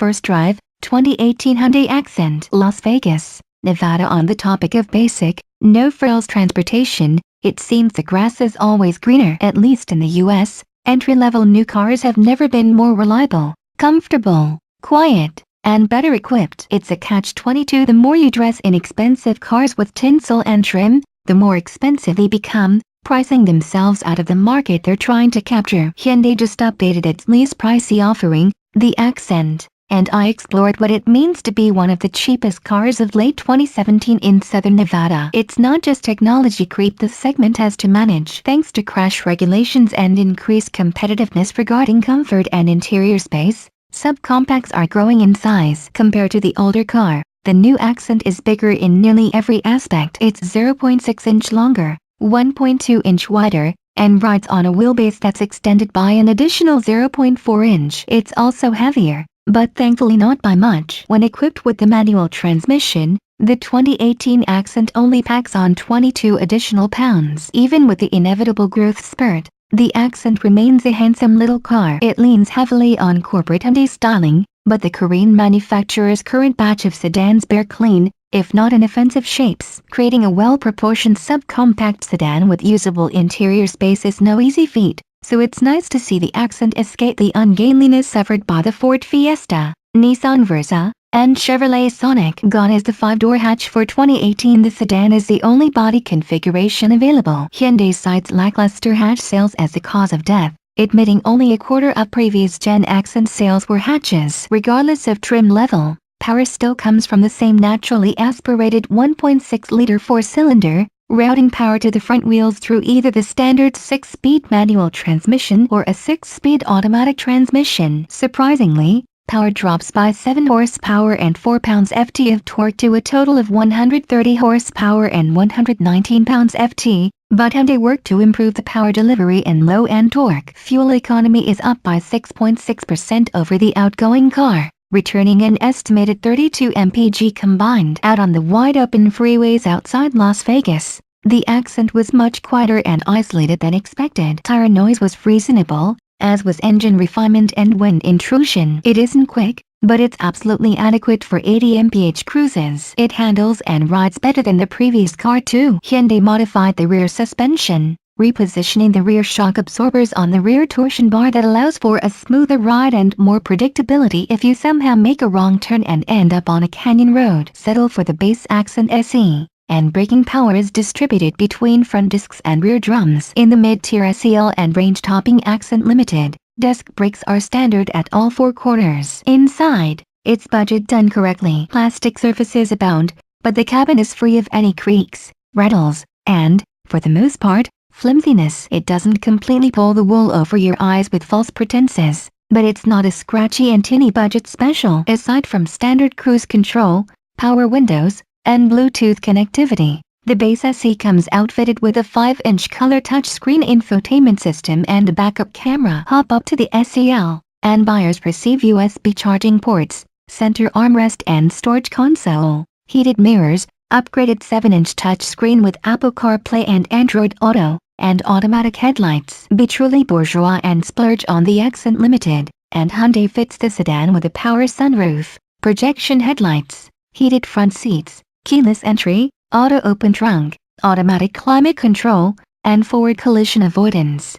First Drive, 2018 Hyundai Accent, Las Vegas, Nevada. On the topic of basic, no-frills transportation, it seems the grass is always greener. At least in the US, entry-level new cars have never been more reliable, comfortable, quiet, and better equipped. It's a catch-22. The more you dress in expensive cars with tinsel and trim, the more expensive they become, pricing themselves out of the market they're trying to capture. Hyundai just updated its least pricey offering, the Accent, and I explored what it means to be one of the cheapest cars of late 2017 in southern Nevada. It's not just technology creep the segment has to manage. Thanks to crash regulations and increased competitiveness regarding comfort and interior space, subcompacts are growing in size. Compared to the older car, the new Accent is bigger in nearly every aspect. It's 0.6-inch longer, 1.2-inch wider, and rides on a wheelbase that's extended by an additional 0.4-inch. It's also heavier, but thankfully not by much. When equipped with the manual transmission, the 2018 Accent only packs on 22 additional pounds. Even with the inevitable growth spurt, the Accent remains a handsome little car. It leans heavily on corporate Hyundai styling, but the Korean manufacturer's current batch of sedans bear clean, if not inoffensive shapes. Creating a well-proportioned subcompact sedan with usable interior space is no easy feat, so it's nice to see the Accent escape the ungainliness suffered by the Ford Fiesta, Nissan Versa, and Chevrolet Sonic. Gone is the 5-door hatch for 2018. The sedan is the only body configuration available. Hyundai cites lackluster hatch sales as the cause of death, admitting only a quarter of previous gen Accent sales were hatches. Regardless of trim level, power still comes from the same naturally aspirated 1.6-liter 4-cylinder, routing power to the front wheels through either the standard 6-speed manual transmission or a 6-speed automatic transmission. Surprisingly, power drops by 7 horsepower and 4 pounds-ft of torque to a total of 130 horsepower and 119 pounds-ft, but Hyundai worked to improve the power delivery and low-end torque. Fuel economy is up by 6.6% over the outgoing car, returning an estimated 32 mpg combined. Out on the wide-open freeways outside Las Vegas, the Accent was much quieter and isolated than expected. Tire noise was reasonable, as was engine refinement and wind intrusion. It isn't quick, but it's absolutely adequate for 80 mph cruises. It handles and rides better than the previous car too. Hyundai modified the rear suspension, repositioning the rear shock absorbers on the rear torsion bar that allows for a smoother ride and more predictability if you somehow make a wrong turn and end up on a canyon road. Settle for the base Accent SE, and braking power is distributed between front discs and rear drums. In the mid-tier SEL and range-topping Accent Limited, disc brakes are standard at all 4 corners. Inside, it's budget done correctly. Plastic surfaces abound, but the cabin is free of any creaks, rattles, and, for the most part, flimsiness. It doesn't completely pull the wool over your eyes with false pretenses, but it's not a scratchy and tinny budget special. Aside from standard cruise control, power windows, and Bluetooth connectivity, the base SE comes outfitted with a 5-inch color touchscreen infotainment system and a backup camera. Hop up to the SEL, and buyers receive USB charging ports, center armrest and storage console, heated mirrors, upgraded 7-inch touchscreen with Apple CarPlay and Android Auto, and automatic headlights. Be truly bourgeois and splurge on the Accent Limited, and Hyundai fits the sedan with a power sunroof, projection headlights, heated front seats, keyless entry, auto open trunk, automatic climate control, and forward collision avoidance.